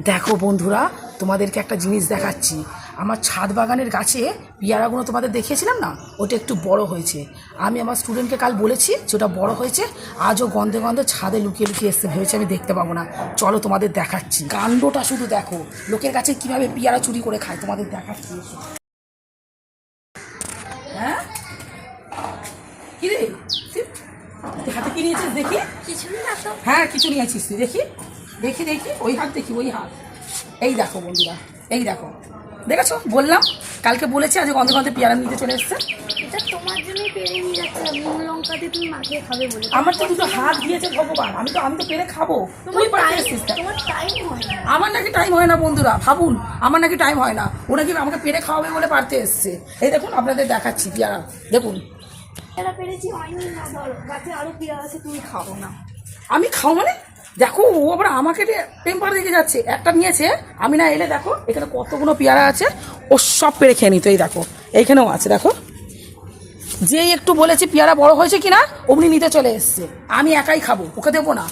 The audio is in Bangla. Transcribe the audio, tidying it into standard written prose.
দেখো বন্ধুরা, তোমাদেরকে একটা জিনিস দেখাচ্ছি। আমার ছাদ বাগানের গাছে পেয়ারাগুলো তোমাদের দেখিয়েছিলাম না, ওটা একটু বড় হয়েছে। আমি আমার স্টুডেন্টকে কাল বলেছি যে ওটা বড় হয়েছে, আজও গন্ধে গন্ধে ছাদে লুকিয়ে লুকিয়ে এসছে, ভেবেছি আমি দেখতে পাবো না। চলো তোমাদের দেখাচ্ছি, কাণ্ডটা শুধু দেখো, লোকের কাছে কিভাবে পেয়ারা চুরি করে খায় তোমাদের দেখাচ্ছি। হ্যাঁ কি রে, হাতে কি নিয়েছিস দেখি? কিছু না তো। হ্যাঁ কিছু নিয়েছিস তুই, দেখি দেখি দেখি, ওই হাত দেখি, ওই হাত। এই দেখো বন্ধুরা, এই দেখো, দেখেছো? বললাম, কালকে বলেছি আজ গন্ধে গন্ধে পেয়ারা নিতে চলে এসছে। এটা তোমার জন্যই পেরে নিয়ে যাচ্ছে, নুন লঙ্কা দিয়ে তুমি মাখিয়ে খাবে বলে। আমার তো দুটো হাত দিয়েছে ভগবান, আমি তো পেরে খাবো, তুই পারতে এসছিস। তোমার টাইম হয় না। আমার নাকি টাইম হয় না বন্ধুরা, ভাবুন, আমার নাকি টাইম হয় না, ও নাকি আমাকে পেরে খাওয়াবে বলে পারতে এসছে। এই দেখুন, আপনাদের দেখাচ্ছি পেয়ারা, দেখুন। পেয়ারা পেরেছি হয়নি না, ধরো গাছে আরো পেয়ারা আছে, তুমি খাবো না। আমি খাও মানে? দেখো, ও আবার আমাকে টেম্পার দিকে যাচ্ছে। একটা নিয়েছে, আমি না এলে দেখো এখানে কতগুলো পেয়ারা আছে, ও সব পেরে খেয়ে নিত। এই দেখো, এইখানেও আছে, দেখো। যেই একটু বলেছি পেয়ারা বড় হয়েছে কিনা, অমনি নিতে চলে এসছে। আমি একাই খাবো, ওকে দেবো না।